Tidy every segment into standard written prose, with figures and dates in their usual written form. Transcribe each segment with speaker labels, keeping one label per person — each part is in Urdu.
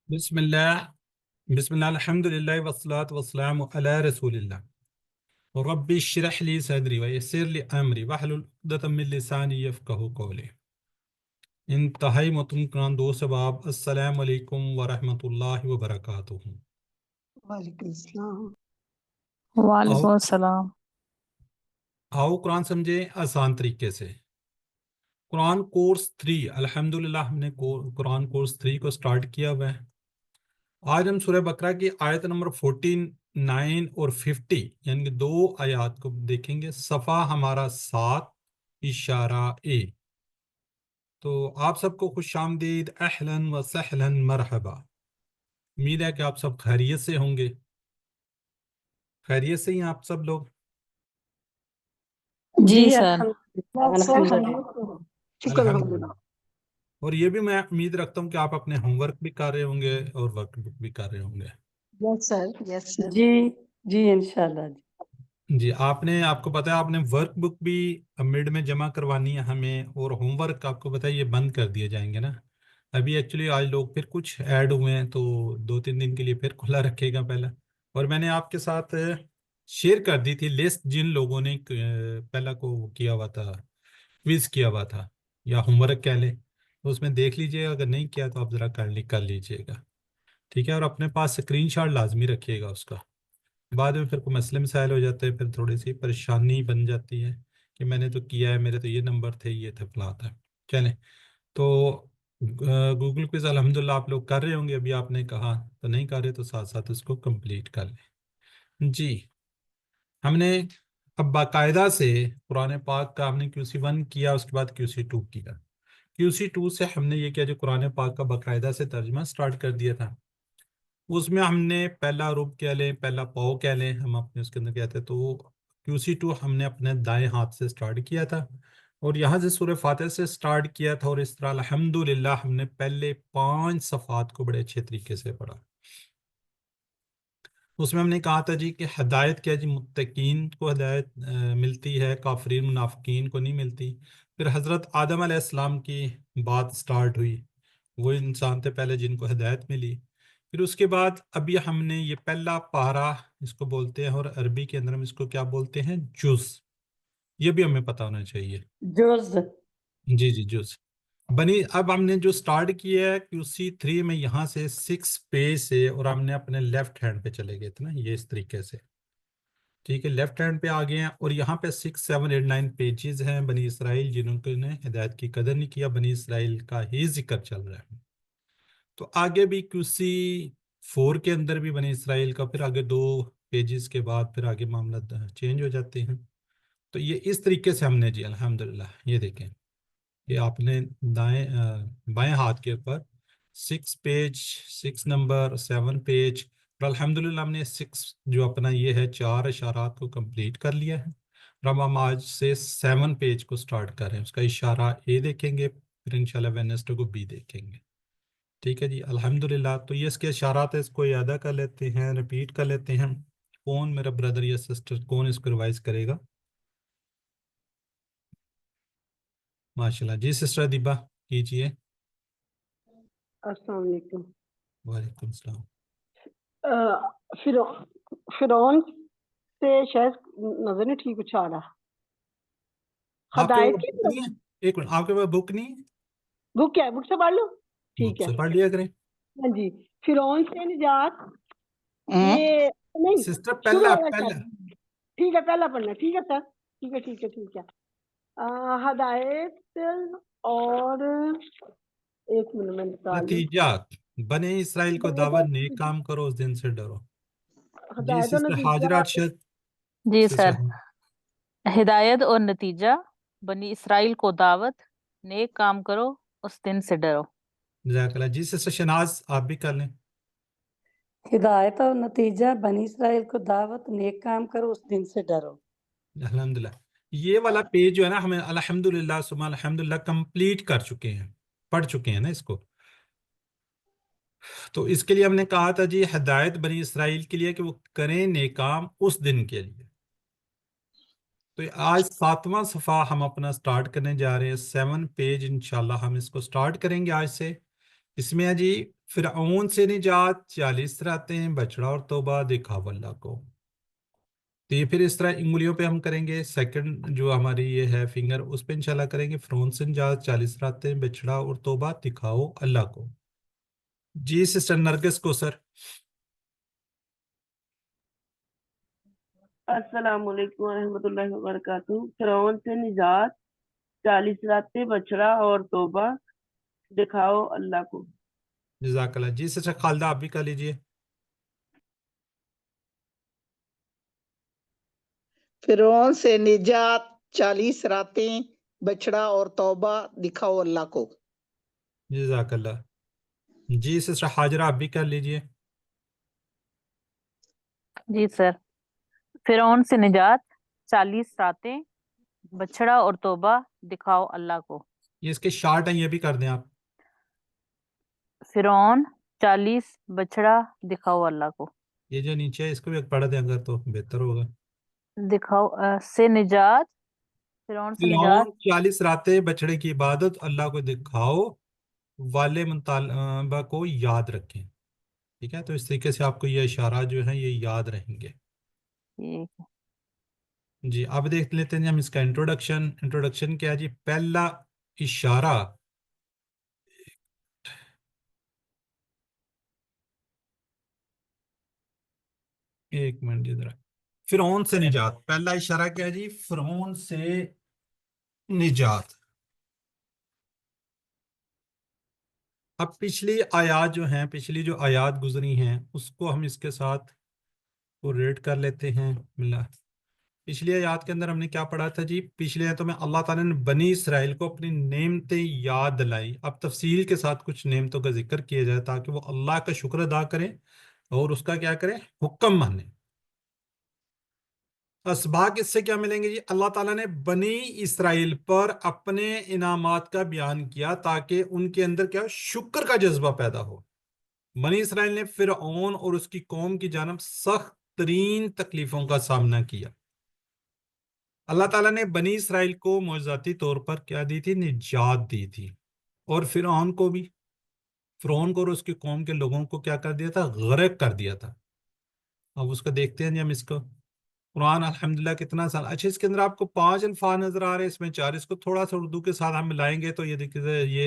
Speaker 1: بسم الله بسم الله الحمد لله والصلاة والسلام على رسول الله ربي اشرح لي صدري ويسر لي أمري واحلل عقدة من لساني يفقهوا قولي انتہائی محترم قرآن دوست احباب، السلام علیکم ورحمۃ اللہ وبرکاتہ۔
Speaker 2: وعلیکم السلام۔
Speaker 1: آؤ
Speaker 3: وعلیکم السلام۔
Speaker 1: آؤ قرآن سمجھے آسان طریقے سے۔ قرآن کورس 3 الحمدللہ ہم نے قرآن کورس 3 کو سٹارٹ کیا ہوا ہے۔ آج ہم سورہ بقرہ کی آیت نمبر 49 اور 50 یعنی کہ 2 آیات کو دیکھیں گے۔ صفحہ ہمارا 7 اشارہ اے۔ تو آپ سب کو خوش آمدید، اہلاً و سہلاً مرحبا۔ امید ہے کہ آپ سب خیریت سے ہوں گے۔ خیریت سے ہی ہیں آپ سب لوگ؟
Speaker 3: جی سر۔
Speaker 2: الحمدللہ، شکر الحمدللہ۔
Speaker 1: اور یہ بھی میں امید رکھتا ہوں کہ آپ اپنے ہوم ورک بھی کر رہے ہوں گے اور ورک بک بھی کر رہے ہوں گے۔
Speaker 2: یس سر، یس سر۔
Speaker 3: جی انشاءاللہ
Speaker 1: جی آپ کو پتہ ہے آپ نے ورک بک بھی مڈ میں جمع کروانی ہے ہمیں، اور ہوم ورک آپ کو پتہ ہے یہ بند کر دیے جائیں گے نا۔ ابھی ایکچولی آج لوگ پھر کچھ ایڈ ہوئے ہیں تو 2-3 دن کے لیے پھر کھلا رکھے گا پہلا۔ اور میں نے آپ کے ساتھ شیئر کر دی تھی لسٹ جن لوگوں نے پہلا کو کیا ہوا تھا، کوئز کیا ہوا تھا یا ہوم ورک کہہ لیں، تو اس میں دیکھ لیجئے گا، اگر نہیں کیا تو آپ ذرا کر لیجئے گا، ٹھیک ہے۔ اور اپنے پاس اسکرین شاٹ لازمی رکھیے گا اس کا، بعد میں پھر کوئی مسئلے مسائل ہو جاتے ہیں، پھر تھوڑی سی پریشانی بن جاتی ہے کہ میں نے تو کیا ہے، میرے تو یہ نمبر تھے، یہ تھا فلاں تھا۔ چلیں، تو گوگل کوئز الحمدللہ آپ لوگ کر رہے ہوں گے، ابھی آپ نے کہا تو نہیں کر رہے تو ساتھ ساتھ اس کو کمپلیٹ کر لیں۔ جی، ہم نے اب باقاعدہ سے قرآن پاک کا ہم نے QC1 کیا، اس کے بعد QC2 کیا۔ QC2 سے ہم نے یہ کیا جو قرآن پاک کا باقاعدہ سے ترجمہ سٹارٹ کر دیا تھا۔ اس میں ہم نے پہلا رب کہہ لیں، پہلا پاؤ کہہ لیں، ہم اپنے اس کے اندر کہتے ہیں، تو QC2 ہم نے اپنے دائیں ہاتھ سے سٹارٹ کیا تھا، اور یہاں سے سورہ فاتحہ سے سٹارٹ کیا تھا، اور اس طرح الحمدللہ ہم نے پہلے 5 صفحات کو بڑے اچھے طریقے سے پڑھا۔ اس میں ہم نے کہا تھا جی کہ ہدایت کیا جی، متقین کو ہدایت ملتی ہے، کافرین منافقین کو نہیں ملتی۔ پھر حضرت آدم علیہ السلام کی بات سٹارٹ ہوئی، وہ انسان تھے پہلے جن کو ہدایت ملی۔ پھر اس کے بعد ابھی ہم نے یہ پہلا پارہ اس کو بولتے ہیں، اور عربی کے اندر ہم اس کو کیا بولتے ہیں؟ جز۔ یہ بھی ہمیں پتہ ہونا چاہیے،
Speaker 3: جز۔
Speaker 1: جی جی جز بنی۔ اب ہم نے جو سٹارٹ کیا ہے QC3 میں یہاں سے 6 پیج سے، اور ہم نے اپنے لیفٹ ہینڈ پہ چلے گئے تھے نا، یہ اس طریقے سے، ٹھیک ہے، لیفٹ ہینڈ پہ آ گئے ہیں، اور یہاں پہ 6 7 8 9 پیجز ہیں بنی اسرائیل جنہوں نے ہدایت کی قدر نہیں کیا، بنی اسرائیل کا ہی ذکر چل رہا ہے۔ تو آگے بھی QC4 کے اندر بھی بنی اسرائیل کا، پھر آگے 2 پیجز کے بعد پھر آگے معاملہ چینج ہو جاتے ہیں۔ تو یہ اس طریقے سے ہم نے جی الحمدللہ، یہ دیکھیں کہ آپ نے بائیں ہاتھ کے اوپر 6 پیج، 6 نمبر، 7 پیج، اور الحمدللہ ہم نے 6 جو اپنا یہ ہے 4 اشارات کو کمپلیٹ کر لیا ہے۔ اور ہم آج سے 7 پیج کو سٹارٹ کر رہے ہیں، اس کا اشارہ اے دیکھیں گے، پھر انشاءاللہ ویڈنسڈے کو بی دیکھیں گے، ٹھیک ہے جی الحمدللہ۔ تو یہ اس کے اشارات ہے، اس کو یادہ کر لیتے ہیں، ریپیٹ کر لیتے ہیں۔ کون میرا بردر یا سسٹر کون اس کو ریوائز کرے گا؟ ماشاءاللہ جی، سسٹر ادیبہ کیجئے۔
Speaker 2: السلام علیکم۔
Speaker 1: وعلیکم السلام۔
Speaker 2: فرعون سے شاید نظر نہیں ٹھیک کچھ آ رہا۔
Speaker 1: آپ کے
Speaker 2: ہدایت
Speaker 1: پاس
Speaker 2: کی
Speaker 1: بک نہیں ہے؟ ایک منٹ، آپ کے پاس بک نہیں ہے؟
Speaker 2: بک کیا ہے؟ بک سے پڑھ لو، ٹھیک
Speaker 1: بک
Speaker 2: ہے۔
Speaker 1: سے پڑھ لیا کریں۔
Speaker 2: ہاں جی، فرعون سے نجات، یہ نہیں
Speaker 1: سسٹر
Speaker 2: شروع
Speaker 1: پہلا
Speaker 2: والا
Speaker 1: پہلا
Speaker 2: چاہیے، ٹھیک ہے پہلا پڑھنا، ٹھیک ہے سر، ٹھیک ہے ٹھیک ہے ٹھیک ہے۔ ہدایت اور ایک منٹ میں نکال لوں۔
Speaker 1: نتیجات، بنی اسرائیل کو دعوت، نیک کام کرو، اس دن سے ڈرو۔ جی
Speaker 2: ہدایت اور
Speaker 1: سسٹر حاجرہ
Speaker 2: نتیجات۔
Speaker 1: ارشد۔
Speaker 3: جی
Speaker 1: سسٹر
Speaker 3: سر۔ ہدایت اور نتیجہ، بنی اسرائیل کو دعوت، نیک کام کرو، اس دن سے ڈرو۔
Speaker 1: جزاک اللہ۔ جی سسٹر شناز آپ بھی کر لیں۔
Speaker 4: ہدایت اور نتیجہ، بنی اسرائیل کو دعوت، نیک کام کرو، اس دن سے ڈرو۔
Speaker 1: الحمدللہ یہ والا پیج جو ہے نا ہمیں الحمدللہ ثم الحمدللہ کمپلیٹ کر چکے ہیں، پڑھ چکے ہیں نا اس کو۔ تو اس کے لیے ہم نے کہا تھا جی ہدایت بنی اسرائیل کے لیے کہ وہ کریں نیک کام اس دن کے لیے۔ تو آج 7واں صفحہ ہم اپنا سٹارٹ کرنے جا رہے ہیں، 7 پیج انشاءاللہ ہم اس کو سٹارٹ کریں گے آج سے۔ اس میں ہے جی فرعون سے نجات 40 راتیں بچڑا اور توبہ دکھاؤ اللہ کو. تو یہ پھر اس طرح انگلیوں پہ ہم کریں گے. سیکنڈ جو ہماری یہ ہے فنگر اس پہ انشاءاللہ کریں گے. فرعون سے نجات 40 راتیں بچڑا اور توبہ دکھاؤ اللہ کو. جی سسٹر نرگس کو سر.
Speaker 5: السلام علیکم ورحمۃ اللہ وبرکاتہ. فرعون سے نجات 40 راتیں بچڑا اور توبہ دکھاؤ اللہ کو.
Speaker 1: جزاک اللہ. جی سسٹر خالدہ آپ بھی کر لیجئے.
Speaker 6: فرعون سے نجات 40 راتیں بچڑا اور توبہ دکھاؤ اللہ کو.
Speaker 1: جزاک اللہ. جی سسٹر حاجرہ آپ بھی کر لیجئے.
Speaker 3: جی سر. فرعون سے نجات 40 راتیں بچھڑا اور توبہ دکھاؤ اللہ کو.
Speaker 1: یہ اس کے شارٹ ہیں یہ بھی کر دیں آپ.
Speaker 3: فرعون 40 بچھڑا دکھاؤ اللہ کو.
Speaker 1: یہ جو نیچے ہے اس کو بھی ایک پڑھ دیں اگر تو بہتر ہوگا.
Speaker 3: دکھاؤ سے نجات. فرعون سے نجات.
Speaker 1: فرعون 40 راتیں بچڑے کی عبادت اللہ کو دکھاؤ والے مطالبہ کو یاد رکھیں. ٹھیک ہے تو اس طریقے سے آپ کو یہ اشارات جو ہیں یہ یاد رہیں گے.
Speaker 3: ٹھیک ہے.
Speaker 1: جی اب دیکھ لیتے ہیں ہم اس کا انٹروڈکشن کیا ہے جی. پہلا اشارہ ایک منٹ جی ذرا. فرعون سے نجات پہلا اشارہ کیا ہے جی. فرعون سے نجات. اب پچھلی آیات جو ہیں پچھلی جو آیات گزری ہیں اس کو ہم اس کے ساتھ کو ریٹ کر لیتے ہیں. پچھلی آیات کے اندر ہم نے کیا پڑھا تھا جی. پچھلی آیتوں میں اللہ تعالیٰ نے بنی اسرائیل کو اپنی نعمتیں یاد دلائی. اب تفصیل کے ساتھ کچھ نعمتوں کا ذکر کیا جائے تاکہ وہ اللہ کا شکر ادا کریں اور اس کا کیا کریں حکم مانیں. اسباق اس سے کیا ملیں گے جی. اللہ تعالیٰ نے بنی اسرائیل پر اپنے انعامات کا بیان کیا تاکہ ان کے اندر کیا شکر کا جذبہ پیدا ہو. بنی اسرائیل نے فرعون اور اس کی قوم کی جانب سخت ترین تکلیفوں کا سامنا کیا. اللہ تعالیٰ نے بنی اسرائیل کو معجزاتی طور پر کیا دی تھی نجات دی تھی. اور فرعون کو اور اس کی قوم کے لوگوں کو کیا کر دیا تھا غرق کر دیا تھا. اب اس کو دیکھتے ہیں جی ہم اس کو. قرآن الحمدللہ کتنا سال. اچھا اس کے اندر آپ کو 5 الفاظ نظر آ رہے ہیں اس میں 4. اس کو تھوڑا سا اردو کے ساتھ ہم ملائیں گے تو یہ دیکھیے یہ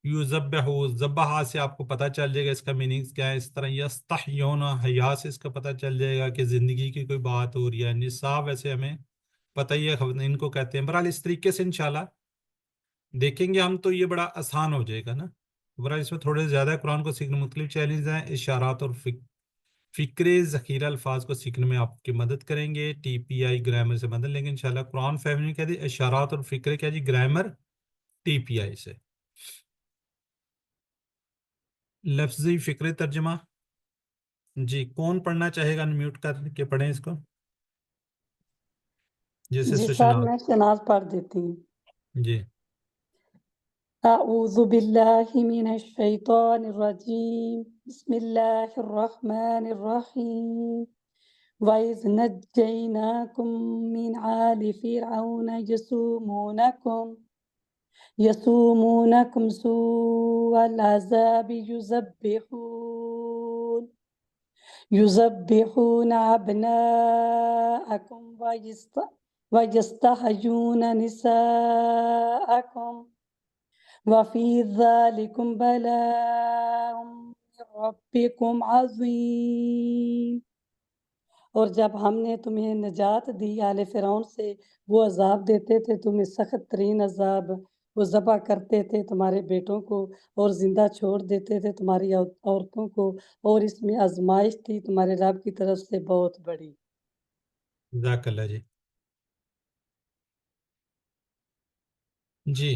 Speaker 1: یذبح ذبح سے آپ کو پتہ چل جائے گا اس کا میننگ کیا ہے. اس طرح یستحیون حیا سے اس کا پتہ چل جائے گا کہ زندگی کی کوئی بات ہو رہی ہے. نصاب ویسے ہمیں پتہ ہی ہے ان کو کہتے ہیں. بہرحال اس طریقے سے انشاءاللہ دیکھیں گے ہم تو یہ بڑا آسان ہو جائے گا نا. بہرحال اس میں تھوڑے زیادہ قرآن کو سیکھنے مختلف چیلنج ہیں. اشارات اور فکرے ذخیرہ الفاظ کو سیکھنے میں آپ کی مدد کریں گے. ٹی پی آئی گرامر سے مدد لیں گے انشاءاللہ. قرآن فہمی کیا جی اشارات اور فکرے کیا جی گرامر ٹی پی آئی سے. لفظی فکرے ترجمہ جی کون پڑھنا چاہے گا انمیوٹ کر کے پڑھیں اس کو. جیسے
Speaker 4: جی سر
Speaker 1: شناز.
Speaker 4: میں شناز پڑھ دیتی ہوں.
Speaker 1: جی
Speaker 4: اعوذ باللہ من الشیطان الرجیم بسم اللہ الرحمن الرحیم وَإِذْ نَجَّيْنَاكُمْ مِنْ آلِ فِرْعَوْنَ يَسُومُونَكُمْ سُوءَ الْعَذَابِ يُذَبِّحُونَ أَبْنَاءَكُمْ وَيَسْتَحْيُونَ نِسَاءَكُمْ وَفِي ذَلِكُمْ بَلَاءٌ مِّن رَبِّكُمْ عَظِيمٌ. اور جب ہم نے تمہیں نجات دی آل فرعون سے وہ عذاب دیتے تھے تمہیں سخت ترین عذاب. وہ ذبح کرتے تھے تمہارے بیٹوں کو اور زندہ چھوڑ دیتے تھے تمہاری عورتوں کو اور اس میں آزمائش تھی تمہارے رب کی طرف سے بہت بڑی.
Speaker 1: جزاک اللہ جی. جی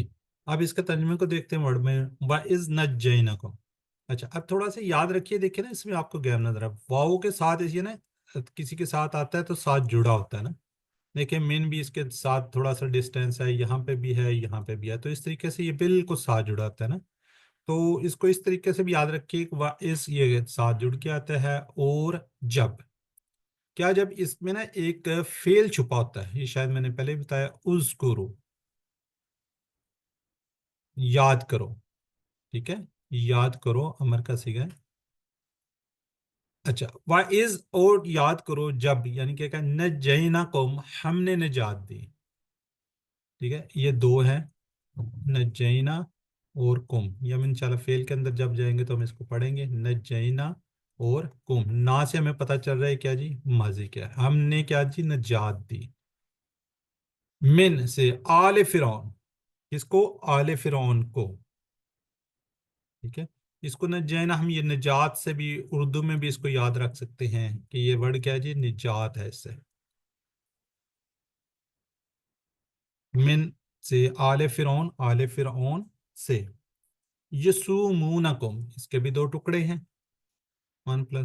Speaker 1: اب اس کا ترجمے کو دیکھتے ہیں ورڈ میں. وَإِذْ نَجَّيْنَاكُمْ. اچھا اب تھوڑا سا یاد رکھیے دیکھیں نا اس میں آپ کو گیپ نظر آ واؤ کے ساتھ اس نا کسی کے ساتھ آتا ہے تو ساتھ جڑا ہوتا ہے نا. دیکھیں مین بھی اس کے ساتھ تھوڑا سا ڈسٹینس ہے یہاں پہ بھی ہے یہاں پہ بھی ہے تو اس طریقے سے یہ بالکل ساتھ جڑا ہوتا ہے نا. تو اس کو اس طریقے سے بھی یاد رکھیے کہ وَإِذْ یہ ساتھ جڑ کے آتا ہے. اور جب کیا جب اس میں نا ایک فعل چھپا ہوتا ہے یہ شاید میں نے پہلے بتایا اذکرو یاد کرو. ٹھیک ہے یاد کرو امر کا صیغہ ہے۔ اچھا وَإِذْ اور یاد کرو جب، یعنی کہ نجیناکم ہم نے نجات دی، ٹھیک ہے، یہ دو ہیں نجینا اور کم، یہ ہم انشاءاللہ فعل کے اندر جب جائیں گے تو ہم اس کو پڑھیں گے، نجینا اور کم، نا سے ہمیں پتہ چل رہا ہے کیا جی، ماضی کیا ہے، ہم نے کیا جی نجات دی، من سے آل فرعون، کس کو، آل فرعون کو، ٹھیک ہے، اس کو نجینا ہم یہ نجات سے بھی اردو میں بھی اس کو یاد رکھ سکتے ہیں کہ یہ ورڈ کیا ہے جی، نجات ہے، اس سے من سے آل فرعون، آل فرعون سے، یسومونکم اس کے بھی دو ٹکڑے ہیں، 1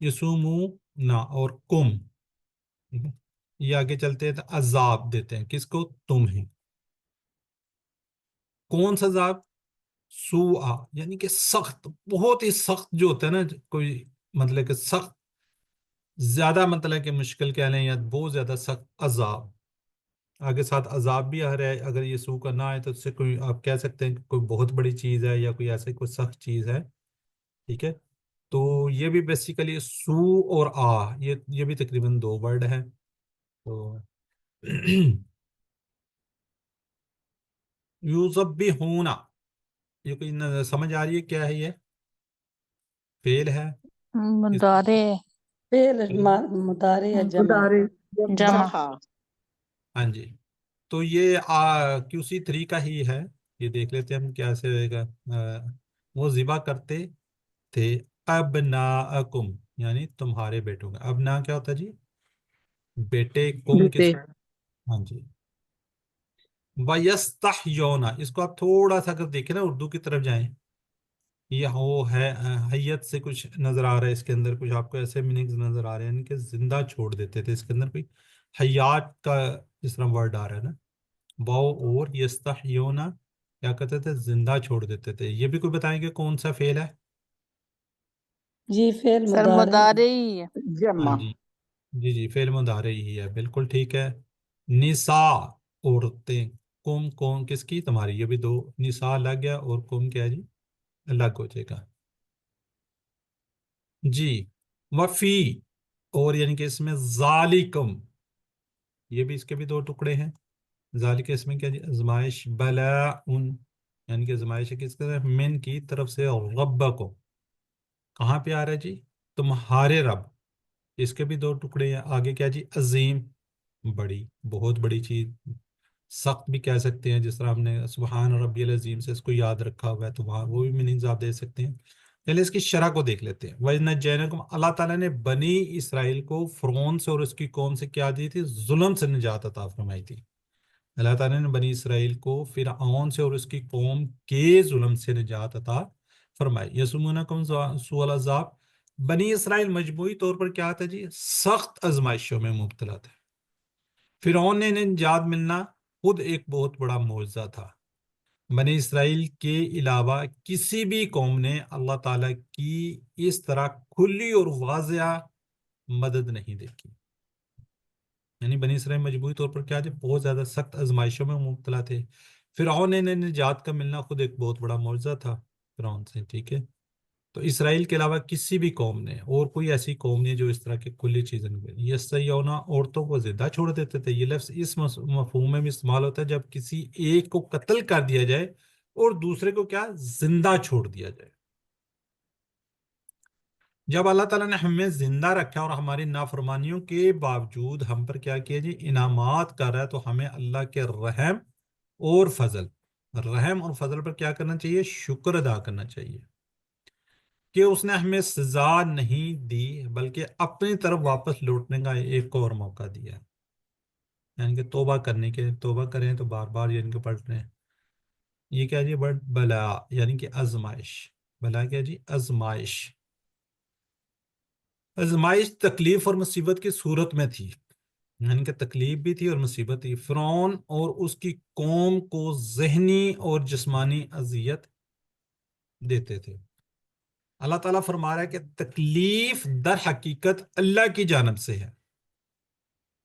Speaker 1: یسومونا اور کم، ٹھیک ہے؟ یہ آگے چلتے ہیں تو عذاب دیتے ہیں کس کو، تمہیں، کون سا عذاب، سوء یعنی کہ سخت، بہت ہی سخت جو ہوتا ہے نا، کوئی مطلب کہ سخت، زیادہ مطلب کہ مشکل کہہ لیں یا بہت زیادہ سخت عذاب، آگے ساتھ عذاب بھی آ رہا ہے، اگر یہ سو کا نہ آئے تو اس سے کوئی آپ کہہ سکتے ہیں کہ کوئی بہت بڑی چیز ہے یا کوئی ایسے کوئی سخت چیز ہے، ٹھیک ہے، تو یہ بھی بیسیکلی سو اور یہ بھی تقریباً دو ورڈ ہیں، تو یوزبہونا، یہ کوئی سمجھ آ رہی ہے کیا ہے، یہ فعل ہے،
Speaker 3: مضارع
Speaker 4: فعل مضارع یا جمع
Speaker 3: جمع،
Speaker 1: ہاں جی، تو یہ QC3 کا ہی ہے، یہ دیکھ لیتے ہیں ہم کیسے ہوئے گا، وہ ذبح کرتے تھے ابناءکم یعنی تمہارے بیٹوں کا، ابنا کیا ہوتا ہے جی، بیٹے، کم کس، ہاں جی، وَيَسْتَحْيُونَ اس کو آپ تھوڑا سا اگر دیکھیں نا اردو کی طرف جائیں، یہ وہ ہے حیت سے کچھ نظر آ رہا ہے اس کے اندر، کچھ آپ کو ایسے میننگز نظر آ رہے ہیں، یعنی کہ زندہ چھوڑ دیتے تھے، اس کے اندر کوئی حیات کا جس طرح ورڈ آ رہا ہے نا، واو اور یستحیون کیا کرتے تھے، زندہ چھوڑ دیتے تھے، یہ بھی کوئی بتائیں گے کون سا فعل ہے،
Speaker 4: جی فعل
Speaker 3: سر
Speaker 4: مضارع
Speaker 3: مضارع ہی ہے،
Speaker 6: جمع
Speaker 1: ہاں جی، جی جی فعل مضارع ہی ہے، بالکل ٹھیک ہے، نساء عورتیں، کم کون کس کی، تمہاری، یہ بھی دو، نساء لگ گیا اور کم کیا ہے جی، الگ ہو جائے گا، جی، وفی اور یعنی کہ اس میں ذالکم، یہ بھی اس کے بھی دو ٹکڑے ہیں، ذالک اس میں کیا جی، ازمائش، بلاء یعنی کہ ازمائش کس طرح، من کی طرف سے، ربکم کہاں پہ آ رہا ہے جی، تمہارے رب، اس کے بھی دو ٹکڑے ہیں، آگے کیا جی، عظیم، بڑی، بہت بڑی چیز، سخت بھی کہہ سکتے ہیں، جس طرح ہم نے سبحان ربی العظیم سے اس کو یاد رکھا ہوا ہے، تو وہاں وہ بھی میننگز آپ دے سکتے ہیں، پہلے اس کی شرح کو دیکھ لیتے ہیں، وَإِذْ اللہ تعالیٰ نے بنی اسرائیل کو فرعون سے اور اس کی قوم سے کیا دی تھی، ظلم سے نجات عطا فرمائی تھی، اللہ تعالیٰ نے بنی اسرائیل کو فرعون سے اور اس کی قوم کے ظلم سے نجات عطا فرمائی، یسومونکم سوء العذاب، بنی اسرائیل مجموعی طور پر کیا تھا جی، سخت آزمائشوں میں مبتلا تھے، فرعون نے نجات ملنا خود ایک بہت بڑا معجزہ تھا، بنی اسرائیل کے علاوہ کسی بھی قوم نے اللہ تعالیٰ کی اس طرح کھلی اور واضح مدد نہیں دیکھی، یعنی بنی اسرائیل مجموعی طور پر کیا جی، بہت زیادہ سخت آزمائشوں میں مبتلا تھے، فرعون نے نجات کا ملنا خود ایک بہت بڑا معجزہ تھا فرعون سے، ٹھیک ہے، تو اسرائیل کے علاوہ کسی بھی قوم نے، اور کوئی ایسی قوم نہیں جو اس طرح کی کھلی چیزیں نہیں، یستحیون عورتوں کو زندہ چھوڑ دیتے تھے، یہ لفظ اس مفہوم میں بھی استعمال ہوتا ہے جب کسی ایک کو قتل کر دیا جائے اور دوسرے کو کیا، زندہ چھوڑ دیا جائے، جب اللہ تعالیٰ نے ہمیں زندہ رکھا اور ہماری نافرمانیوں کے باوجود ہم پر کیا کیا جی، انعامات کر رہا ہے، تو ہمیں اللہ کے رحم اور فضل پر کیا کرنا چاہیے، شکر ادا کرنا چاہیے کہ اس نے ہمیں سزا نہیں دی بلکہ اپنی طرف واپس لوٹنے کا ایک اور موقع دیا، یعنی کہ توبہ کرنے کے، توبہ کریں تو بار بار یعنی کہ پلٹ رہے ہیں، یہ کیا جی ورڈ بلا یعنی کہ آزمائش، بلا کیا جی، آزمائش، آزمائش تکلیف اور مصیبت کی صورت میں تھی، یعنی کہ تکلیف بھی تھی اور مصیبت تھی، فرعون اور اس کی قوم کو ذہنی اور جسمانی اذیت دیتے تھے، اللہ تعالیٰ فرما رہا ہے کہ تکلیف در حقیقت اللہ کی جانب سے ہے،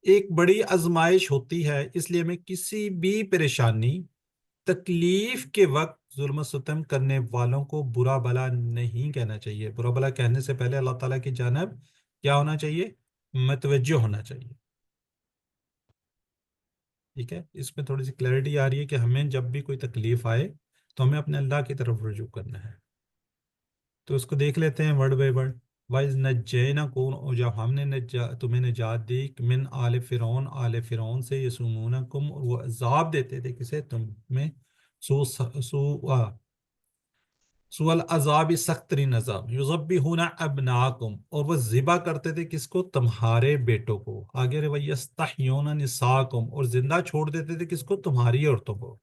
Speaker 1: ایک بڑی آزمائش ہوتی ہے، اس لیے ہمیں کسی بھی پریشانی، تکلیف کے وقت ظلم و ستم کرنے والوں کو برا بلا نہیں کہنا چاہیے. برا بلا کہنے سے پہلے اللہ تعالیٰ کی جانب کیا ہونا چاہیے؟ متوجہ ہونا چاہیے. ٹھیک ہے، اس میں تھوڑی سی کلیئرٹی آ رہی ہے کہ ہمیں جب بھی کوئی تکلیف آئے تو ہمیں اپنے اللہ کی طرف رجوع کرنا ہے. تو اس کو دیکھ لیتے ہیں ورڈ بائی ورڈ. وَإِذْ نَجَّيْنَاكُمْ، اور جب ہم نے تمہیں نجات دی من آل فرعون، آل فرعون سے، یسومونکم، اور وہ عذاب دیتے تھے کسے؟ تمہیں سوء العذاب، سخت ترین عذاب. یذبحون ابناکم، اور وہ ذبح کرتے تھے کس کو؟ تمہارے بیٹوں کو. آگے ویستحیون نساکم، اور زندہ چھوڑ دیتے تھے کس کو؟ تمہاری عورتوں کو.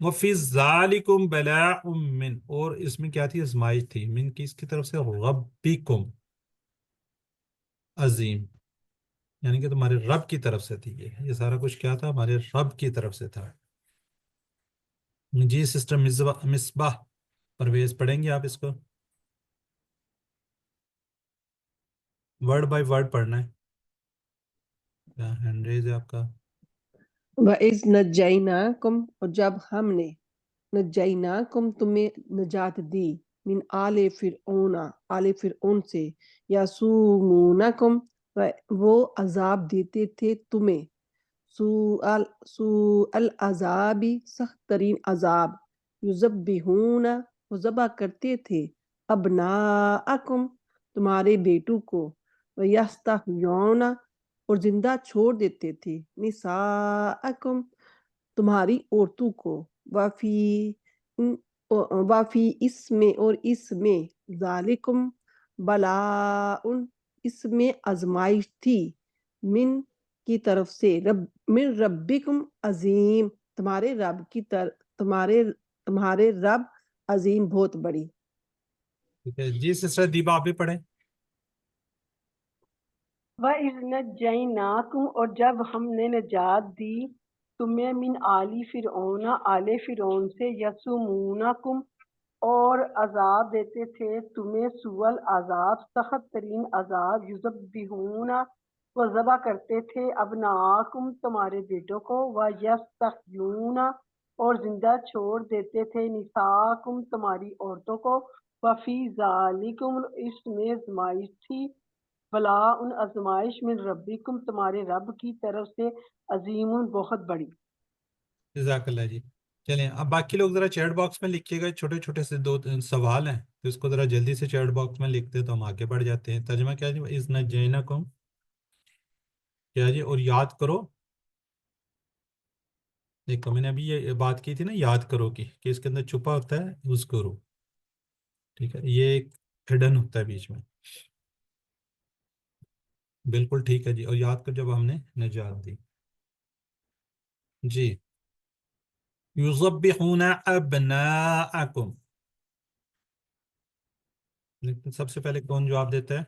Speaker 1: وفی ذالکم بلاء من، اور اس میں کیا تھی؟ آزمائش تھی. من کس کی طرف سے؟ ربکم، عظیم، یعنی کہ تمہارے رب کی طرف سے تھی. یہ سارا کچھ کیا تھا؟ ہمارے رب کی طرف سے تھا. جی سسٹر مصباح پرویز، پڑھیں گے آپ اس کو؟ ورڈ بائی ورڈ پڑھنا ہے. کیا ہینڈ ریز ہے آپ کا؟
Speaker 7: وَإِذْ نَجَّيْنَاكُمْ، اور جب ہم نے نجیناکم تمہیں نجات دی من آل فرعون، آل فرعون سے، یاسومونکم، وہ عذاب دیتے تھے تمہیں، سوء العذاب، سخت ترین عذاب، یذبحون، وہ ذبح کرتے تھے ابناءکم، تمہارے بیٹوں کو، ویستحیون، اور زندہ چھوڑ دیتے تھے نساءکم، تمہاری عورتوں کو، وافی اس میں، اور اس میں، ذالکم بلاء، اس میں آزمائش تھی، من کی طرف سے، من ربکم عظیم، تمہارے رب کی تمہارے رب عظیم، بہت بڑی.
Speaker 1: ٹھیک ہے جی سسٹر دیبا آپ بھی پڑھیں.
Speaker 2: وَإِذْ نَجَّيْنَاكُمْ، اور جب ہم نے نجات دی تمہیں من آل فرعون، آل فرعون سے، یسومونکم، اور عذاب دیتے تھے تمہیں، سوء العذاب، سخت ترین عذاب، یذبحون، وہ ذبح کرتے تھے ابناکم، تمہارے بیٹوں کو، ویستحیون، اور زندہ چھوڑ دیتے تھے نساکم، تمہاری عورتوں کو، وفی ذالکم، اس میں آزمائش تھی، بلا ان آزمائش، من ربکم، تمہارے رب کی طرف سے، عظیم، بہت بڑی.
Speaker 1: جزاک اللہ جی. چلیں اب باقی لوگ ذرا چیٹ باکس میں لکھیے گا. چھوٹے چھوٹے سے دو سوال ہیں تو اس کو ذرا جلدی سے چیٹ باکس میں لکھتے تو ہم آگے بڑھ جاتے ہیں. ترجمہ کیا جی؟ اذ نجیناکم، کیا جی؟ اور یاد کرو. دیکھو میں نے ابھی یہ بات کی تھی نا یاد کرو کی، کہ اس کے اندر چھپا ہوتا ہے یوز کرو. ٹھیک ہے، یہ ایک ہڈن ہوتا ہے بیچ میں. بالکل ٹھیک ہے جی. اور یاد کرو جب ہم نے نجات دی. جی یذبحون ابناءکم، لیکن سب سے پہلے کون جواب دیتا ہے؟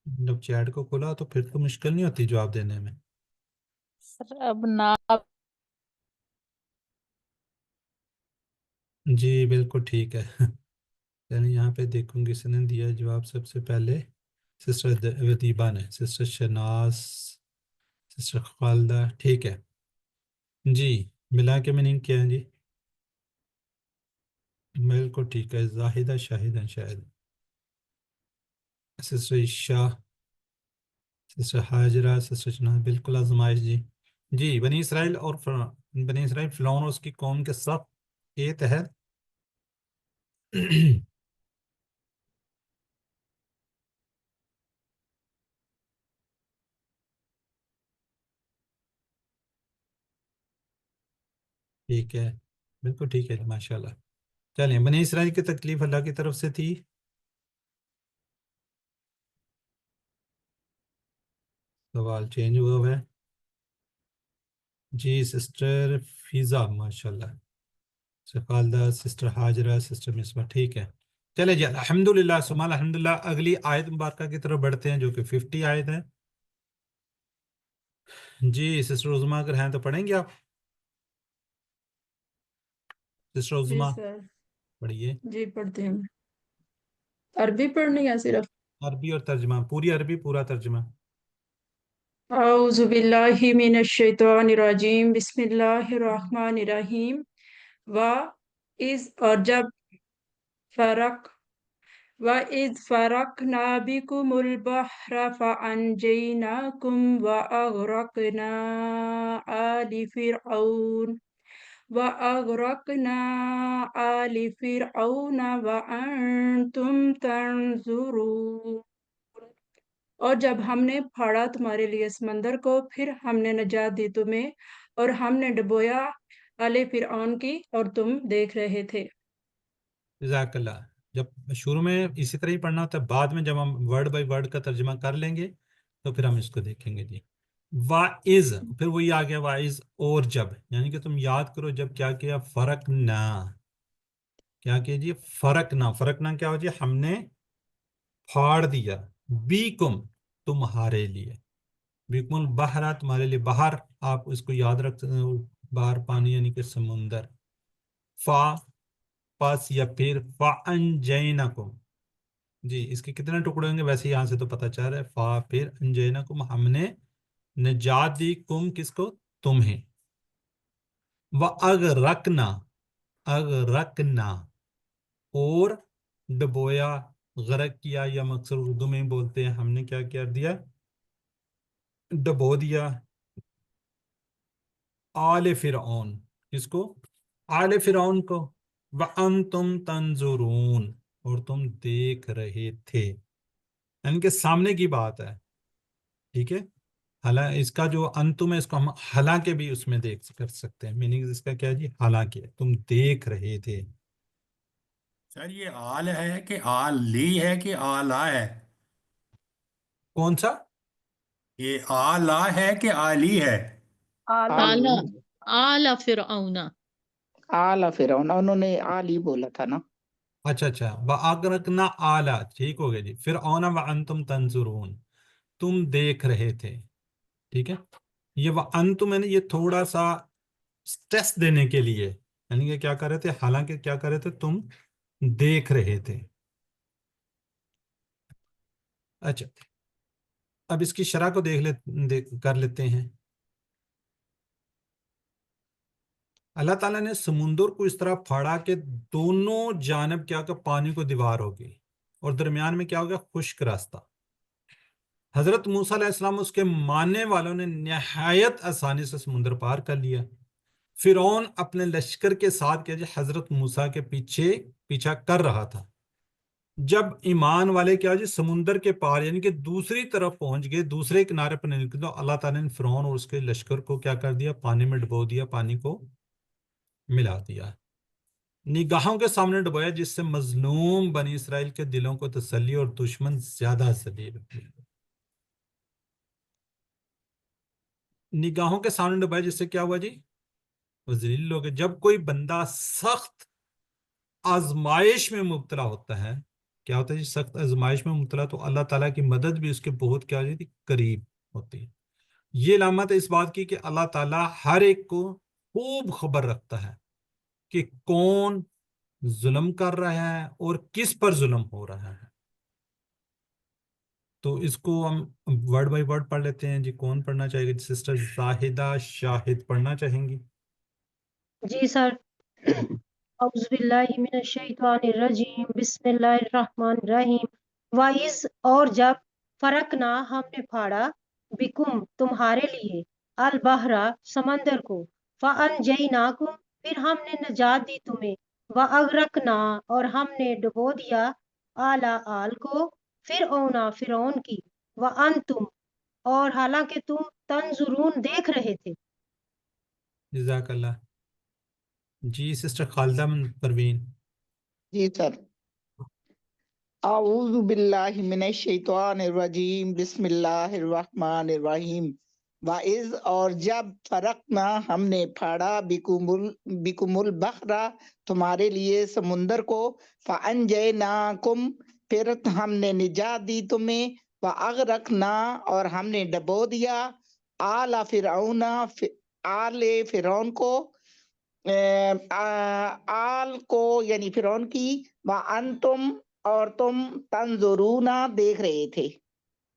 Speaker 1: جب چیٹ کو کھولا تو پھر تو مشکل نہیں ہوتی جواب دینے میں.
Speaker 3: سر اب نا
Speaker 1: جی بالکل ٹھیک ہے. یعنی یہاں پہ دیکھوں گی، اس نے دیا جواب سب سے پہلے سسٹر ودیبہ نے، سسٹر شناز، سسٹر خالدہ. ٹھیک ہے جی. ملا کے میننگ کیا ہے جی؟ بالکل ٹھیک ہے. زاہدہ شاہدہ شاہد، سسٹر عشاء، سسٹر حاجرہ، سسٹر شناز. بالکل آزمائش جی. جی بنی اسرائیل اور بنی اسرائیل فرعون اور اس کی قوم کے سخت کے تحت ٹھیک ہے بالکل ٹھیک ہے ماشاء اللہ. چلیں بنی اسرائیل کی تکلیف اللہ کی طرف سے تھی. سوال چینج ہوا ہوا ہے جی. سسٹر فیضا ماشاء اللہ، sister Khalida, sister Hajira, sister Misbah. ٹھیک ہے چلے جی. الحمدللہ ثم الحمدللہ. اگلی آیت مبارکہ کی طرف بڑھتے ہیں جو کہ 50 آیت ہے. جی سسٹر عظمیٰ اگر ہیں تو پڑھیں گے آپ؟ سسٹر
Speaker 8: جی
Speaker 1: عظمیٰ
Speaker 8: سر،
Speaker 1: پڑھیے.
Speaker 8: جی پڑھتے ہیں. عربی پڑھنی ہے صرف؟
Speaker 1: عربی اور ترجمہ، پوری عربی پورا ترجمہ.
Speaker 8: اعوذ باللہ من الشیطان الرجیم بسم اللہ الرحمن الرحیم اور جب فرق وَإِذْ فَرَقْنَا بِكُمُ الْبَحْرَ فَأَنْجَيْنَاكُمْ وَأَغْرَقْنَا آلِ فِرْعَوْنَ وَأَنْتُمْ تَنْظُرُونَ اور جب ہم نے پھاڑا تمہارے لیے سمندر کو، پھر ہم نے نجات دی تمہیں، اور ہم نے ڈبویا آل فرعون کی، اور تم دیکھ رہے تھے۔
Speaker 1: جزاک اللہ۔ جب شروع میں اسی طرح ہی پڑھنا ہوتا ہے، بعد میں جب ہم ورڈ بائی ورڈ کا ترجمہ کر لیں گے تو پھر ہم اس کو دیکھیں گے جی۔ وَإِذْ، پھر وہی آ گیا وَإِذْ، اور جب، یعنی کہ تم یاد کرو جب کیا کیا، فرق نہ، کیا کیا جی، فرق نہ، فرق نہ کیا ہو جی، ہم نے پھاڑ دیا، بیکم، تمہارے لیے، بیکم البحر، تمہارے لیے باہر، آپ اس کو یاد رکھ، باہر پانی یعنی کہ سمندر، فا، پس یا پھر فَأَنْجَيْنَكُمْ، جی اس کے کتنے ٹکڑے ہوں گے، ویسے یہاں سے تو پتہ چل رہا ہے، فا پھر انجینکم، ہم نے نجات دی، کم کس کو، تمہیں، وَأَغْرَقْنَا، اغرقنا، اور ڈبویا، غرق کیا، یا مکسر اردو میں بولتے ہیں ہم نے کیا کر دیا، ڈبو دیا، آل فرعون، کس کو، آل فرعون کو، وَأَنْتُمْ تَنْظُرُونَ، اور تم دیکھ رہے تھے، یعنی کہ سامنے کی بات ہے، ٹھیک ہے۔ حالانکہ اس کا جو انتم ہے، اس کو ہم حالانکہ بھی اس میں دیکھ کر سکتے ہیں، میننگ اس کا کیا جی، حالانکہ تم دیکھ رہے تھے۔
Speaker 9: سر یہ آل ہے کہ آل لی ہے کہ آلہ ہے؟
Speaker 1: کون سا؟
Speaker 9: یہ آلہ ہے کہ آلی ہے؟
Speaker 2: آلی
Speaker 10: آل فرعون،
Speaker 6: آل فرعون، انہوں نے آل ہی بولا تھا نا۔
Speaker 1: اچھا اچھا، وَأَغْرَقْنَا آلَ، ٹھیک ہو گیا جی، فرعون وَأَنْتُمْ تَنْظُرُونَ، تم دیکھ رہے تھے، ٹھیک ہے۔ یہ وَأَنْتُمْ ہے نا، یہ تھوڑا سا سٹریس دینے کے لیے، یعنی کہ کیا کر رہے تھے، حالانکہ کیا کر رہے تھے، تم دیکھ رہے تھے۔ اچھا، اب اس کی شرح کو کر لیتے ہیں۔ اللہ تعالیٰ نے سمندر کو اس طرح پھاڑا کہ دونوں جانب کیا کہ پانی کو دیوار ہو گئی، اور درمیان میں کیا ہو گیا، خشک راستہ۔ حضرت موسیٰ علیہ السلام، اس کے ماننے والوں نے نہایت آسانی سے سمندر پار کر لیا۔ فرعون اپنے لشکر کے ساتھ کیا جی، حضرت موسیٰ کے پیچھا کر رہا تھا۔ جب ایمان والے کیا جی سمندر کے پار یعنی کہ دوسری طرف پہنچ گئے، دوسرے کنارے پر نکل، تو اللہ تعالیٰ نے فرعون اور اس کے لشکر کو کیا کر دیا، پانی میں ڈبو دیا، پانی کو ملا دیا، نگاہوں کے سامنے ڈبویا، جس سے مظلوم بنی اسرائیل کے دلوں کو تسلی اور دشمن زیادہ ذلیل ہوئے۔ نگاہوں کے سامنے ڈبویا، جس سے کیا ہوا جی، وہ ذلیل ہو گئے۔ جب کوئی بندہ سخت آزمائش میں مبتلا ہوتا ہے، کیا ہوتا ہے جی، سخت آزمائش میں مبتلا، تو اللہ تعالیٰ کی مدد بھی اس کے بہت کیا ہوتی ہے، قریب ہوتی ہے۔ یہ علامت ہے اس بات کی کہ اللہ تعالیٰ ہر ایک کو خوب خبر رکھتا ہے کہ کون ظلم کر رہا ہے اور کس پر ظلم ہو رہا ہے۔ تو اس کو ہم ورڈ بائی ورڈ پڑھ لیتے ہیں جی۔ کون پڑھنا چاہے گا؟ سسٹر زاہدہ شاہد پڑھنا چاہیں گی؟
Speaker 10: جی سر۔ اعوذ باللہ من الشیطان الرجیم بسم اللہ الرحمن الرحیم۔ وَإِذْ، اور جب، فرقنا، ہم نے پھاڑا، بکم، تمہارے لیے، البحر، سمندر کو، فَأَنْجَيْنَاكُمْ، پھر ہم نے نجات دی تمہیں، وَأَغْرَقْنَا، اور ہم نے ڈبو دیا، آل کو، فرعون کی، وَأَنْتُمْ، اور حالانکہ تم، تنظرون، دیکھ رہے تھے۔
Speaker 1: جزاک اللہ۔ جی سسٹر خالدہ پروین۔
Speaker 6: جی سر۔ اعوذ باللہ من الشیطان الرجیم بسم اللہ الرحمن الرحیم۔ وَإِذْ، اور جب، فرقنا، ہم نے پھاڑا، بکم البحر، تمہارے لیے سمندر کو، فَأَنْجَيْنَاكُمْ، پھر ہم نے نجات دی تمہیں، وَأَغْرَقْنَا، اور ہم نے ڈبو دیا، آل فرعون، آل فرعون کو، آل کو یعنی فرعون کی، وَأَنْتُمْ، اور تم، تنظرون، دیکھ رہے تھے۔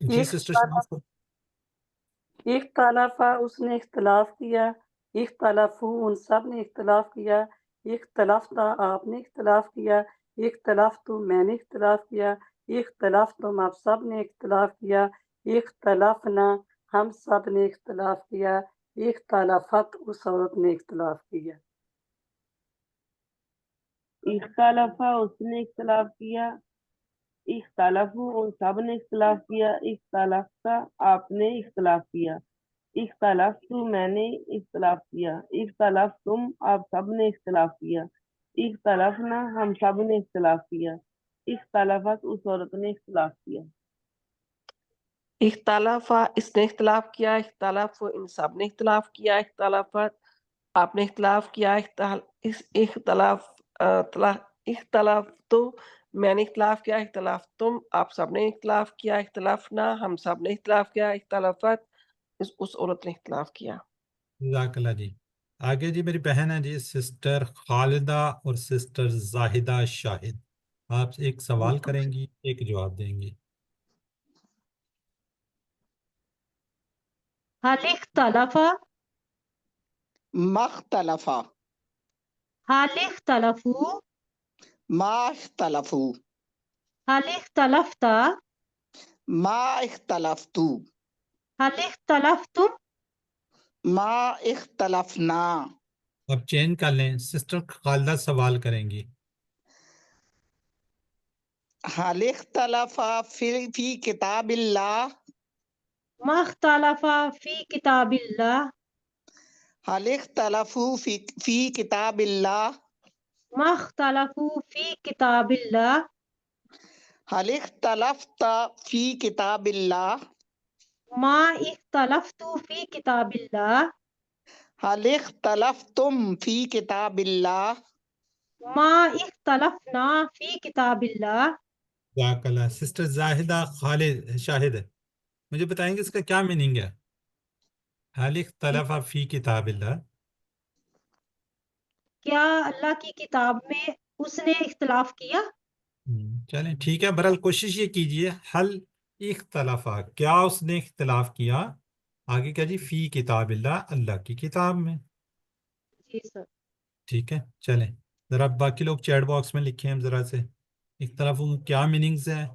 Speaker 1: جی سسٹر شناز کو
Speaker 4: اختلافا اس نے اختلاف کیا، اختلافو ان سب نے اختلاف کیا، اختلافتا آپ نے اختلاف کیا، اختلافتو میں نے اختلاف کیا، اختلافتم آپ سب نے اختلاف کیا، اختلافنا ہم سب نے اختلاف کیا، اختلافت اس عورت نے اختلاف کیا۔
Speaker 5: اختلافا اس نے اختلاف کیا، اختلافو ان سب نے اختلاف کیا، اختلافتا آپ نے اختلاف کیا، اختلفتو میں نے اختلاف کیا، اختلفتم آپ سب نے اختلاف کیا، اختلافنا ہم سب نے اختلاف کیا، اختلافت اس عورت نے اختلاف کیا۔
Speaker 7: اختلافا اس نے اختلاف کیا، اختلاف ان سب نے اختلاف کیا، اختلافات آپ نے اختلاف کیا، اختلاف تو میں نے اختلاف کیا، اختلاف تم آپ سب نے اختلاف کیا، اختلافنا ہم سب نے اختلاف کیا، اختلافات اس عورت نے اختلاف کیا۔
Speaker 1: جزاک اللہ جی۔ آگے جی میری بہن ہے جی سسٹر خالدہ اور سسٹر زاہدہ شاہد، آپ ایک سوال کریں گی ایک جواب دیں گی۔
Speaker 10: حل اختلافا
Speaker 6: مختلفا
Speaker 10: حل اختلافو
Speaker 6: ما اختلفو
Speaker 10: حل اختلافتا
Speaker 6: ما اختلفتو
Speaker 10: حل اختلافتم
Speaker 6: ما اختلفنا۔
Speaker 1: اب چینج کر لیں، سسٹر خالدہ سوال کریں گی۔
Speaker 6: حل اختلفا فی کتاب اللہ
Speaker 10: ما اختلافا فی کتاب اللہ
Speaker 6: حل اختلفو فی کتاب اللہ
Speaker 10: ما اختلافو فی کتاب اللہ
Speaker 6: حل اختلفت فی کتاب اللہ
Speaker 10: ما اختلفتو فی کتاب اللہ
Speaker 6: حل اختلفتم فی کتاب اللہ
Speaker 10: ما اختلفنا فی کتاب اللہ۔
Speaker 1: جزاک اللہ۔ سسٹر زاہدہ خالد شاہد ہے، مجھے بتائیں گے اس کا کیا میننگ ہے؟ حال اختلف فی کتاب اللہ،
Speaker 10: کیا اللہ کی کتاب میں اس نے اختلاف کیا؟
Speaker 1: چلیں ٹھیک ہے، بہرحال کوشش یہ کیجئے حل اختلاف کیا اس نے اختلاف کیا، آگے کیا جی فی کتاب اللہ اللہ کی کتاب میں،
Speaker 10: جی سر۔
Speaker 1: ٹھیک ہے چلیں ذرا باقی لوگ چیٹ باکس میں لکھیں ہم ذرا سے اختلاف کیا میننگز ہیں۔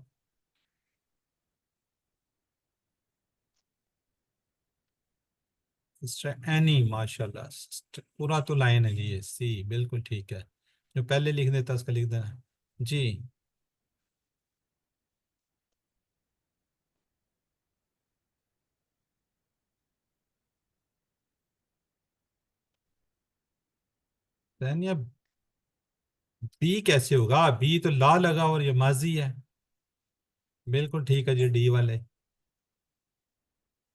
Speaker 1: سسٹر اینی ماشاء اللہ پورا تو لائن ہے جی یہ سی بالکل ٹھیک ہے، جو پہلے لکھ دیتا اس کا لکھ دینا جی۔ ثانیہ بی کیسے ہوگا؟ بی تو لا لگا اور یہ ماضی ہے، بالکل ٹھیک ہے جی ڈی والے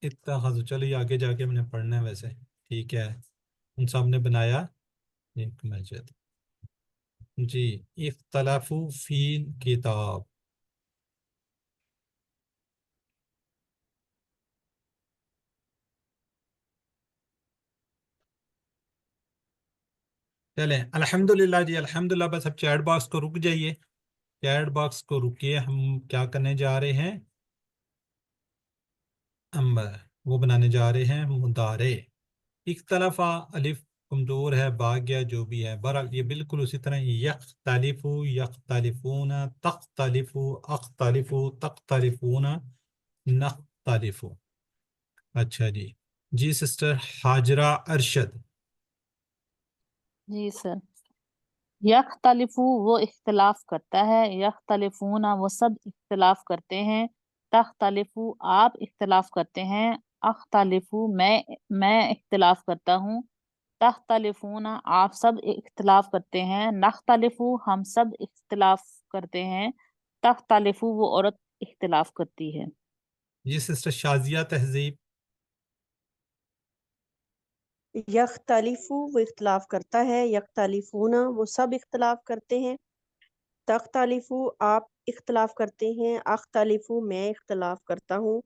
Speaker 1: اتخذ، چلو یہ آگے جا کے ہم نے پڑھنا ہے ویسے، ٹھیک ہے ان سب نے بنایا ایک مسجد جی۔ اختلافو فی کتاب، چلیں الحمدللہ جی الحمدللہ، بس اب چیٹ باکس کو رک جائیے، چیٹ باکس کو رکیے، ہم کیا کرنے جا رہے ہیں، ہم وہ بنانے جا رہے ہیں مضارع۔ اختلافا الف کمزور ہے، با گیا جو بھی ہے، بہرحال یہ بالکل اسی طرح یختلفو یختلفون تختلفو اختلفو تختلفون نختلفو۔ اچھا جی، جی سسٹر حاجرہ ارشد۔
Speaker 3: جی سر، یختلفو وہ اختلاف کرتا ہے، یختلفون وہ سب اختلاف کرتے ہیں، تختلفو آپ اختلاف کرتے ہیں، اختلفو میں اختلاف کرتا ہوں، تختلفون آپ سب اختلاف کرتے ہیں، نختلفو ہم سب اختلاف کرتے ہیں، تختلفو وہ عورت اختلاف کرتی ہے۔
Speaker 1: جی سسٹر شازیہ تہذیب۔
Speaker 7: یختلف وہ اختلاف کرتا ہے، یختلفون وہ سب اختلاف کرتے ہیں، تختلف آپ اختلاف کرتے ہیں، اختلف میں اختلاف کرتا ہوں،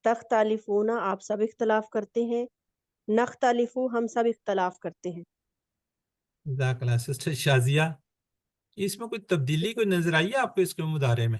Speaker 7: تختلفون آپ سب اختلاف کرتے ہیں، نختلف ہم سب اختلاف کرتے ہیں۔
Speaker 1: جزاک اللہ۔ سسٹر شازیہ اس میں کوئی تبدیلی کوئی نظر آئی ہے آپ کو اس کے مضارع میں؟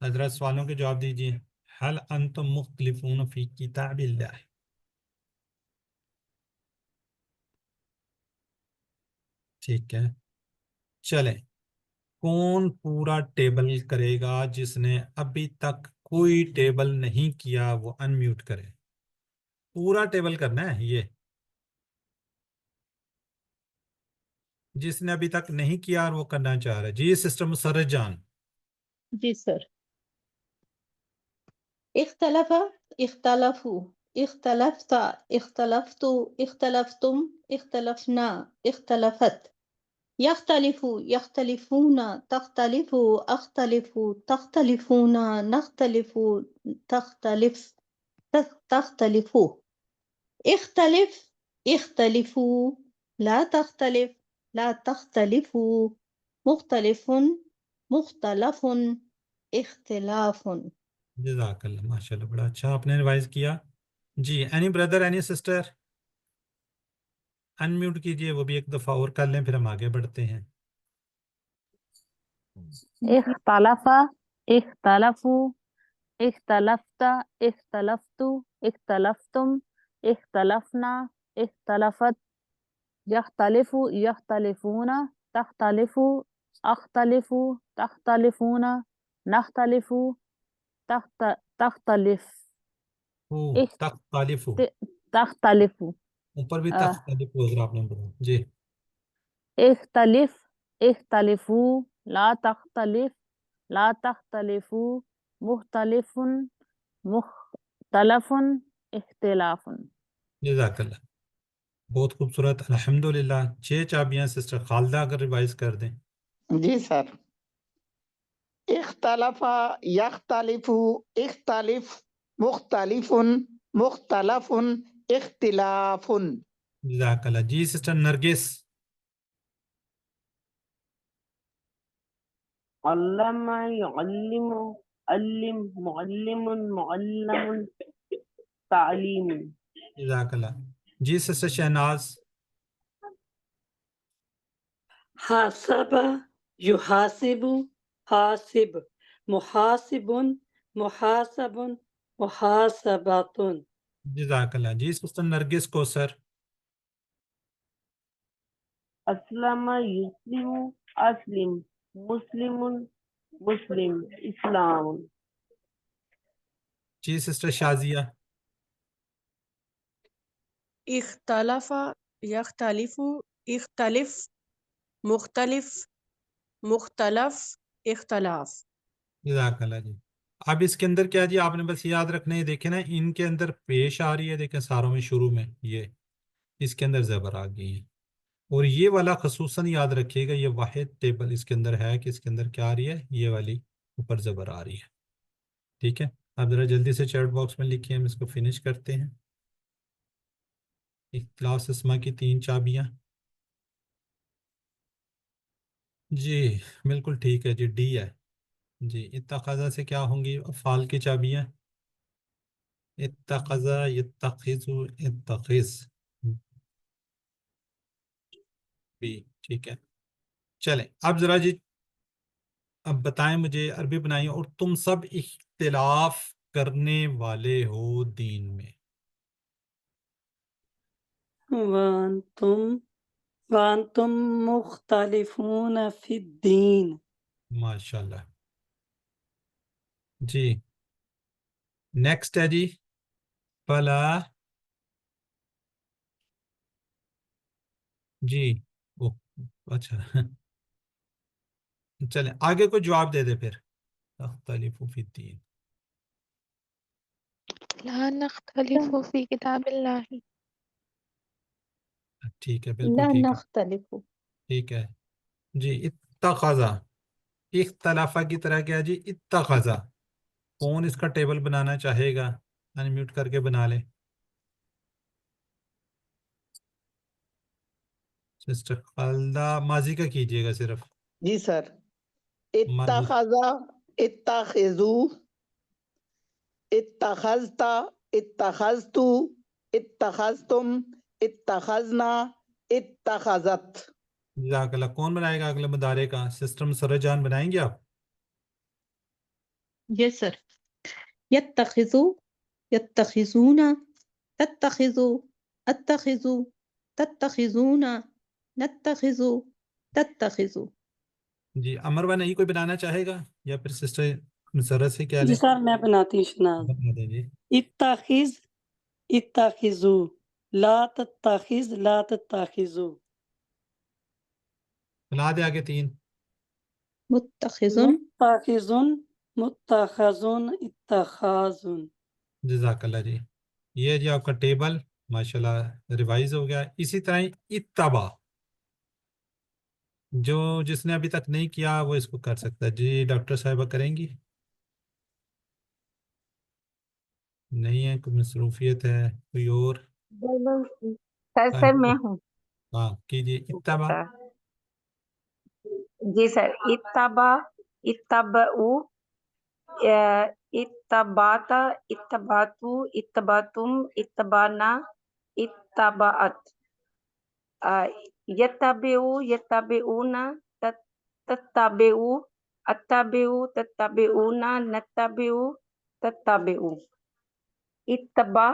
Speaker 1: حضرات سوالوں کے جواب دیجیے. حل انتم مختلفون فی کتاب اللہ. ٹھیک ہے چلیں. کون پورا ٹیبل کرے گا؟ جس نے ابھی تک کوئی ٹیبل نہیں کیا وہ انمیوٹ کرے. پورا ٹیبل کرنا ہے یہ. جس نے ابھی تک نہیں کیا اور وہ کرنا چاہ رہا ہے. جی سسٹر مسرت جان.
Speaker 11: جی سر. اختلف، اختلفوا، اختلفت، اختلفت، اختلفتم، اختلفنا، اختلفت. يختلف، يختلفون، تختلف، أختلف، تختلفون، نختلف، تختلف، تختلفوا. اختلف، اختلفوا، لا تختلف، لا تختلفوا. مختلف، مختلف، اختلاف.
Speaker 1: جزاک اللہ ماشاء اللہ بڑا اچھا آپ نے ریوائز کیا. جی any brother any sister unmute کیجئے. وہ بھی ایک دفعہ اور کر لیں پھر ہم آگے بڑھتے ہیں.
Speaker 3: اختلف، اختلفوا، اختلفت، اختلفت، اختلفتم، اختلفنا، اختلفت. يختلف، يختلفون، تختلف، أختلف، تختلفون، نختلف، تختلف،
Speaker 1: تختلف
Speaker 3: تختلف.
Speaker 1: اوپر بھی تختلف اگر آپ نے بولا. جی
Speaker 3: اختلف، اختلفوا، لا تختلف، لا تختلفوا. مختلف، مختلف، اختلاف.
Speaker 1: جزاک اللہ بہت خوبصورت. الحمدللہ 6 چابیاں سسٹر خالدہ اگر ریوائز کر دیں.
Speaker 6: جی سر. اختلف، یختلف، اختلف، مختلف، مختلف، اختلاف.
Speaker 1: جزاک اللہ. جی سسٹر نرگس.
Speaker 5: علم، يعلم، علم، معلم، معلم، تعلیم.
Speaker 1: جزاک اللہ. جی سسٹر شہناز.
Speaker 4: حاسب، یحاسب، حاسب، محاسب، محاسب، محاسبات.
Speaker 1: جزاک اللہ. جی سسٹر نرگس کو سر.
Speaker 5: اسلم، یسلم، اسلم، مسلم، مسلم، اسلام.
Speaker 1: جی سسٹر شازیہ.
Speaker 8: اختلف، يختلف، اختلف، مختلف، مختلف، اختلاف.
Speaker 1: جزاک اللہ. جی اب اس کے اندر کیا جی آپ نے بس یاد رکھنا ہے. دیکھیں نا ان کے اندر پیش آ رہی ہے. دیکھیں ساروں میں شروع میں یہ اس کے اندر زبر آ گئی ہے. اور یہ والا خصوصاً یاد رکھیے گا. یہ واحد ٹیبل اس کے اندر ہے کہ اس کے اندر کیا آ رہی ہے. یہ والی اوپر زبر آ رہی ہے. ٹھیک ہے اب ذرا جلدی سے چیٹ باکس میں لکھیں. ہم اس کو فنش کرتے ہیں. اختلاس اسما کی 3 چابیاں. جی بالکل ٹھیک ہے جی ڈی ہے. جی اتخذہ سے کیا ہوں گی افعال کی چابیاں. اتخذہ، یتخذ، اتخذ بھی. ٹھیک ہے چلیں اب ذرا جی اب بتائیں مجھے عربی بنائیں. اور تم سب اختلاف کرنے والے ہو دین میں.
Speaker 4: وانتم مختلفون فی الدین.
Speaker 1: ماشاءاللہ. جی نیکسٹ ہے جی فلا. جی اچھا چلیں آگے کو جواب دے دے پھر. تختلف فی الدین.
Speaker 12: لا نختلف في كتاب الله.
Speaker 1: ٹھیک ہے بالکل
Speaker 3: لا
Speaker 1: ٹھیک ہے.
Speaker 3: نختلف.
Speaker 1: ٹھیک ہے جی اتخذہ. اختلافہ کی طرح کیا جی اتخذہ. کون اس کا ٹیبل بنانا چاہے گا؟ انمیوٹ کر کے بنا لے. سسٹر خالدہ ماضی کا کیجئے گا صرف.
Speaker 6: جی سر.
Speaker 1: ماضی.
Speaker 6: اتخذ، اتخذو، اتخذت، اتخذت، اتخذتم، اتخذنا، اتخذت.
Speaker 1: جزاک اللہ. کون بنائے گا اگلے مدارے کا؟ سسٹر مسرت جان بنائیں گے آپ؟
Speaker 11: یس سر. یتخذو یتخذون تتخذو اتخذو تتخذون نتخذو تتخذو.
Speaker 1: جی امروا نہیں کوئی بنانا چاہے گا یا پھر سسٹر مسرت سے کیا
Speaker 4: جی
Speaker 1: لیں؟
Speaker 4: سر میں بناتی ہوں شناز.
Speaker 1: بنا دیں جی.
Speaker 4: اتخذ اتخذو لا تتخذ لا تتخذو.
Speaker 1: بنا دے آگے 3.
Speaker 11: متخذن
Speaker 4: متخذن متخذن اتخاذن.
Speaker 1: جزاک اللہ جی. یہ جی آپ کا ٹیبل ماشاءاللہ ریوائز ہو گیا. اسی طرح اتبع جو جس نے ابھی تک نہیں کیا وہ اس کو کر سکتا ہے. جی ڈاکٹر صاحبہ کریں گی؟ نہیں ہے کوئی مصروفیت ہے کوئی اور؟
Speaker 13: سر میں ہوں.
Speaker 1: ہاں کیجیے. اتبع
Speaker 13: جی سر. اتبع اتبعو اتبعت اتبعتو اتبعتم اتبعنا اتبعت. یتبعو یتبعون تتبعو اتبعو تتبعون نتبعو تتبعو. اتبع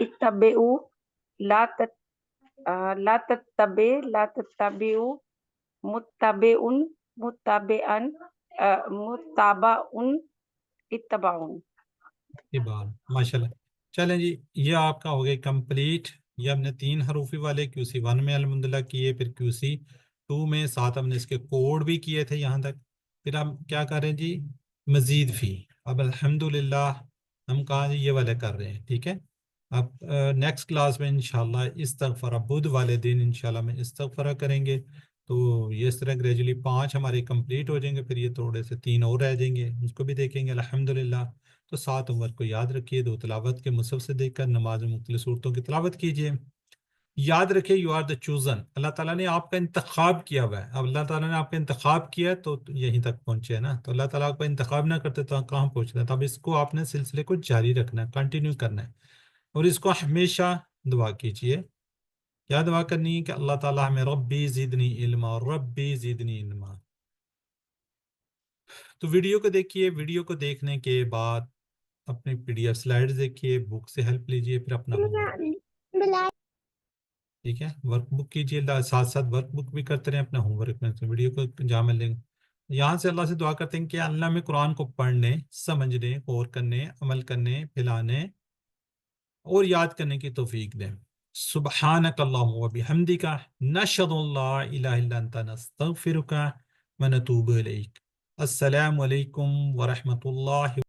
Speaker 13: اتبعو لا لا تتبع لا تتبعو متبعن متبعن متبعن اتبعون.
Speaker 1: ماشاء اللہ. چلیں جی یہ آپ کا ہو گیا کمپلیٹ. یہ ہم نے 3 حروفی والے QC1 میں الحمدللہ کیے، پھر QC2 میں 7 ہم نے اس کے کوڈ بھی کیے تھے یہاں تک. پھر ہم کیا کر رہے ہیں جی مزید فی. اب الحمدللہ ہم کہاں جی یہ والے کر رہے ہیں. ٹھیک ہے. اب نیکسٹ کلاس میں انشاءاللہ استغفرہ بدھ والے دن انشاءاللہ میں استغفرہ کریں گے. تو یہ اس طرح گریجولی 5 ہمارے کمپلیٹ ہو جائیں گے. پھر یہ تھوڑے سے 3 اور رہ جائیں گے، اس کو بھی دیکھیں گے الحمدللہ. تو 7 عمر کو یاد رکھیے. 2 تلاوت کے مصحف سے دیکھ کر نماز میں مختلف صورتوں کی تلاوت کیجیے. یاد رکھیے یو آر دا چوزن. اللہ تعالیٰ نے آپ کا انتخاب کیا ہوا ہے. اب اللہ تعالیٰ نے آپ کا انتخاب کیا ہے تو یہیں تک پہنچے ہے نا. تو اللہ تعالیٰ آپ کا انتخاب نہ کرتے تو کہاں پہنچنا ہے. تو اب اس کو آپ نے سلسلے کو جاری رکھنا ہے، کنٹینیو کرنا ہے. اور اس کو ہمیشہ دعا کیجیے. کیا دعا کرنی ہے کہ اللہ تعالیٰ ہمیں ربی زدنی علما ربی زدنی علما. تو ویڈیو کو دیکھیے. ویڈیو کو دیکھنے کے بعد اپنی PDF سلائیڈز دیکھیے، بک سے ہیلپ لیجیے، پھر اپنا ہوم ورک. ٹھیک ہے. ورک بک کیجیے، ساتھ ساتھ ورک بک بھی کرتے رہیں اپنا ہوم ورک میں. ویڈیو کو جامع لیں. یہاں سے اللہ سے دعا کرتے ہیں کہ اللہ میں قرآن کو پڑھنے، سمجھنے، غور کرنے، عمل کرنے، پھیلانے اور یاد کرنے کی توفیق دیں. سبحانک اللہم و بحمدک نشہد ان لا الہ الا انت نستغفرک و نتوب الیک. السلام علیکم ورحمۃ اللہ